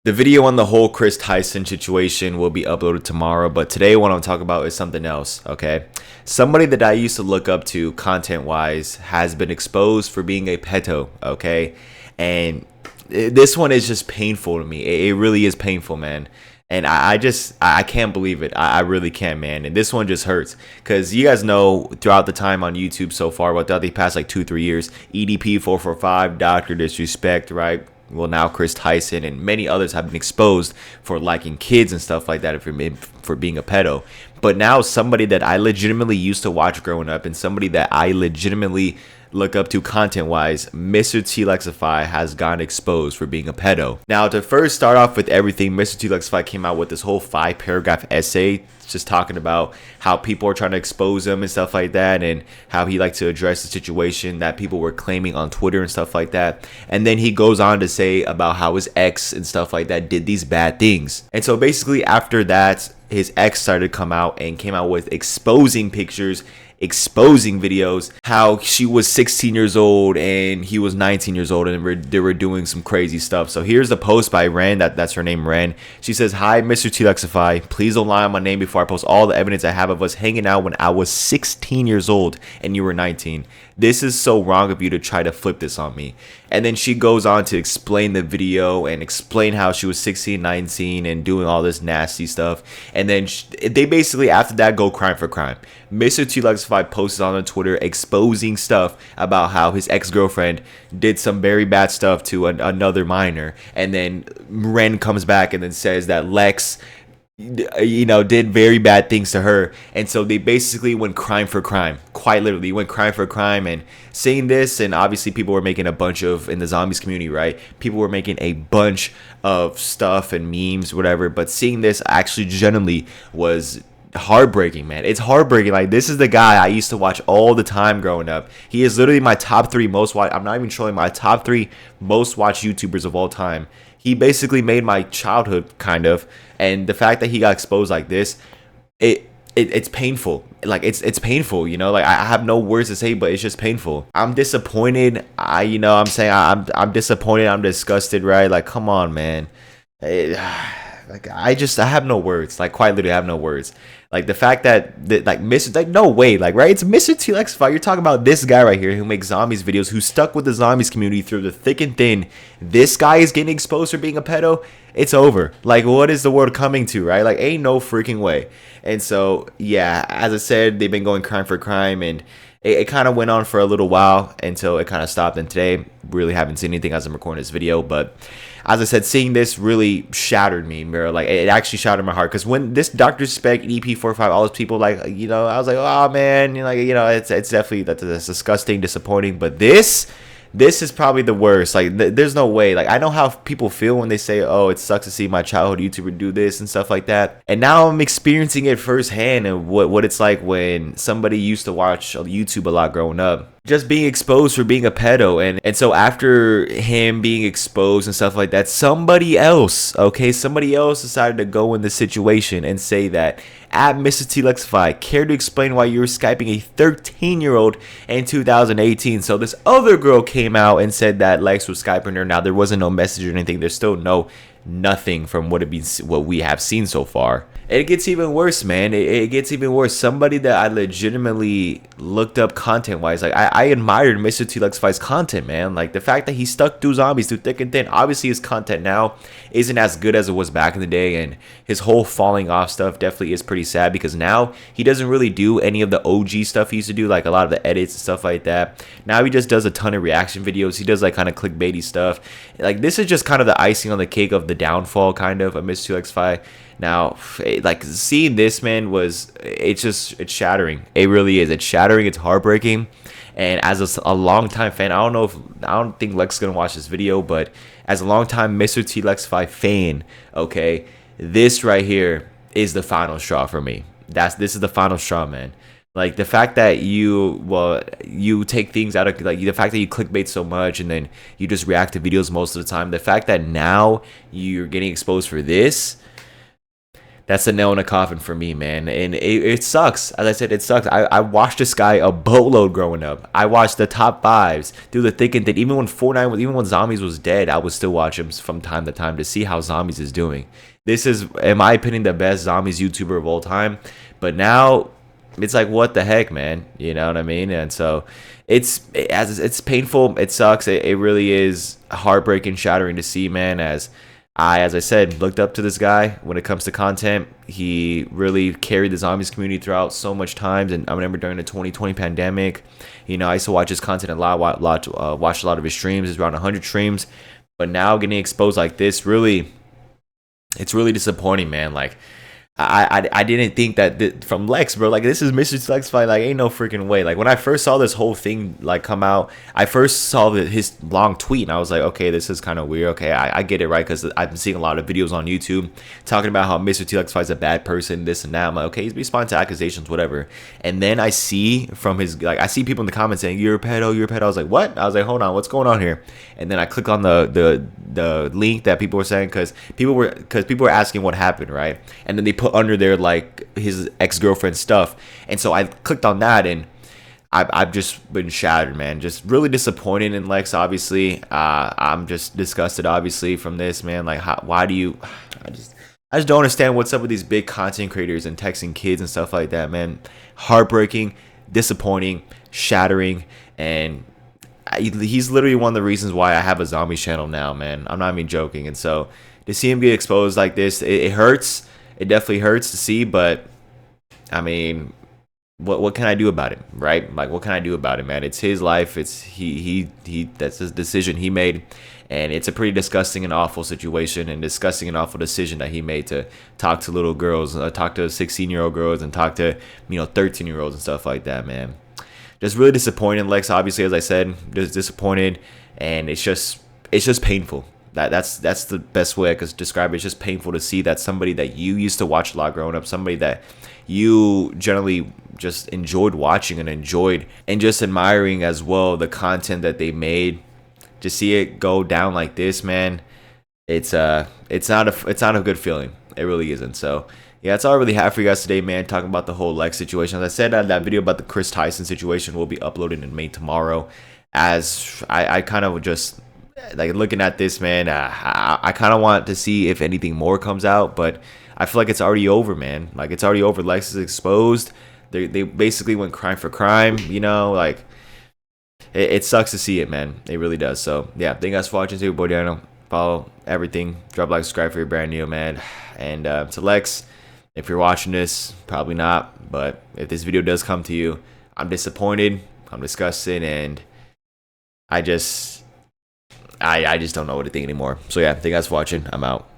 The video on the whole Chris Tyson situation will be uploaded tomorrow, but today what I'm talking about is something else, okay? Somebody that I used to look up to content-wise has been exposed for being a pedo, okay? And this one is just painful to me. It really is painful, man. And I can't believe it. I really can't, man. And this one just hurts because you guys know throughout the time on YouTube so far, well, throughout the past like 2-3 years, EDP 445, Dr. Disrespect, right? Well, now Chris Tyson and many others have been exposed for liking kids and stuff like that for being a pedo. But now somebody that I legitimately used to watch growing up and somebody that I legitimately look up to content wise, Mr. T-Lexify has gotten exposed for being a pedo. Now, to first start off with everything, Mr. T-Lexify came out with this whole 5-paragraph essay just talking about how people are trying to expose him and stuff like that, and how he liked to address the situation that people were claiming on Twitter and stuff like that. And then he goes on to say about how his ex and stuff like that did these bad things. And so basically after that, his ex started to come out and came out with exposing pictures, exposing videos, how she was 16 years old and he was 19 years old, and they were doing some crazy stuff. So here's the post by Ren. That's her name, Ren. She says, "Hi, Mr. T-Lexify. Please don't lie on my name before I post all the evidence I have of us hanging out when I was 16 years old and you were 19. This is so wrong of you to try to flip this on me." And then she goes on to explain the video and explain how she was 16, 19 and doing all this nasty stuff. And then they basically, after that, go crime for crime. Mr. T-Lexify posted on Twitter exposing stuff about how his ex-girlfriend did some very bad stuff to another minor. And then Ren comes back and then says that Lex, did very bad things to her. And so they basically went crime for crime, quite literally went crime for crime. And saying this, and obviously people were making a bunch of, in the zombies community, right, people were making a bunch of stuff and memes, whatever, but seeing this actually genuinely was heartbreaking, man. It's heartbreaking. Like, this is the guy I used to watch all the time growing up. He is literally my top 3 most watched, I'm not even showing my top 3 most watched YouTubers of all time. He basically made my childhood, kind of. And the fact that he got exposed like this, it's painful. Like, it's painful, like I have no words to say, but it's just painful. I'm disappointed. I'm saying I'm disappointed. I'm disgusted, right? Like, come on, man. I have no words. Like, quite literally, I have no words. Like, the fact that no way, like, right? It's Mr. T-Lexify. You're talking about this guy right here who makes zombies videos, who stuck with the zombies community through the thick and thin. This guy is getting exposed for being a pedo. It's over. Like, what is the world coming to, right? Like, ain't no freaking way. And so, yeah, as I said, they've been going crime for crime, and it kind of went on for a little while until it kind of stopped. And today, really haven't seen anything as I'm recording this video. But as I said, seeing this really shattered me, bro. Like, it actually shattered my heart. Because when this Dr. Spec, EP45, all those people, like, I was like, oh, man, it's definitely, that's disgusting, disappointing. But this is probably the worst. Like, there's no way. Like, I know how people feel when they say, oh, it sucks to see my childhood YouTuber do this and stuff like that. And now I'm experiencing it firsthand, and what it's like when somebody used to watch YouTube a lot growing up, just being exposed for being a pedo. And so after him being exposed and stuff like that, somebody else decided to go in the situation and say that, at Mr. T-Lexify, care to explain why you were Skyping a 13-year-old in 2018? So this other girl came out and said that Lex was Skyping her. Now, there wasn't no message or anything. There's still nothing from what we have seen so far. It gets even worse, man. It gets even worse. Somebody that I legitimately looked up content-wise, like, I admired Mr. T-Lexify's content, man. Like, the fact that he stuck through zombies through thick and thin. Obviously, his content now isn't as good as it was back in the day, and his whole falling off stuff definitely is pretty sad, because now he doesn't really do any of the OG stuff he used to do, like a lot of the edits and stuff like that. Now he just does a ton of reaction videos. He does, like, kind of clickbaity stuff. Like, this is just kind of the icing on the cake of the downfall, kind of Mr. T-Lexify. Now, like, seeing this, man, it's shattering. It really is. It's shattering. It's heartbreaking. And as a long-time fan, I don't think Lex is going to watch this video, but as a long-time Mr. T-Lexify fan, okay, this right here is the final straw for me. This is the final straw, man. Like, the fact that you take things out of, like, the fact that you clickbait so much and then you just react to videos most of the time, the fact that now you're getting exposed for this, that's a nail in a coffin for me, man. And it sucks. As I said, it sucks. I watched this guy a boatload growing up. I watched the top fives, through the thick and thin. Even when Fortnite was, even when Zombies was dead, I would still watch him from time to time to see how Zombies is doing. This is, in my opinion, the best Zombies YouTuber of all time. But now, it's like, what the heck, man? You know what I mean? And so it's painful. It sucks. It really is heartbreaking, shattering to see, man. As I said, looked up to this guy when it comes to content. He really carried the Zombies community throughout so much times. And I remember during the 2020 pandemic, I used to watch his content a lot, watch a lot of his streams. It's around 100 streams. But now getting exposed like this, really, it's really disappointing, man. Like, I didn't think that from Lex, bro. Like, this is Mr. Lex fight. Like, ain't no freaking way. Like, when I first saw this whole thing like come out, I first saw his long tweet and I was like, okay, this is kind of weird. Okay, I get it, right? Because I've been seeing a lot of videos on YouTube talking about how Mr. T Lex Fight's a bad person, this and that. I'm like, okay, he's responding to accusations, whatever. And then I see from his, like, I see people in the comments saying, you're a pedo, you're a pedo. I was like, what? I was like, hold on, what's going on here? And then I click on the link that people were saying, because people were asking what happened, right? And then they put under there like his ex-girlfriend stuff, and so I clicked on that, and I've just been shattered, man. Just really disappointed in Lex. Obviously, I'm just disgusted, obviously, from this, man. Like, why do you? I just don't understand what's up with these big content creators and texting kids and stuff like that, man. Heartbreaking, disappointing, shattering, and he's literally one of the reasons why I have a Zombies channel now, man. I'm not even joking. And so to see him get exposed like this, it hurts. It definitely hurts to see, but I mean, what can I do about it, right? Like, what can I do about it, man? It's his life. It's he that's his decision he made, and it's a pretty disgusting and awful situation, and disgusting and awful decision that he made to talk to little girls, talk to 16-year-old girls, and talk to 13-year-olds and stuff like that, man. Just really disappointed, Lex. Obviously, as I said, just disappointed, and it's just painful. That's the best way I could describe it. It's just painful to see that somebody that you used to watch a lot growing up, somebody that you generally just enjoyed watching and enjoyed and just admiring as well, the content that they made, to see it go down like this, man. It's not a good feeling. It really isn't. So yeah, that's all I really have for you guys today, man. Talking about the whole Lex situation. As I said, that video about the Chris Tyson situation will be uploaded and made tomorrow. As I kind of just, like, looking at this, man, I kind of want to see if anything more comes out, but I feel like it's already over, man. Like, it's already over. Lex is exposed. They basically went crime for crime, like, it sucks to see it, man. It really does. So yeah, thank you guys for watching. It's your boy Daniel. Follow everything, drop a like, subscribe if you're brand new, man. And to Lex, if you're watching this, probably not, but if this video does come to you, I'm disappointed, I'm disgusted, and I just don't know what to think anymore. So yeah, thank you guys for watching. I'm out.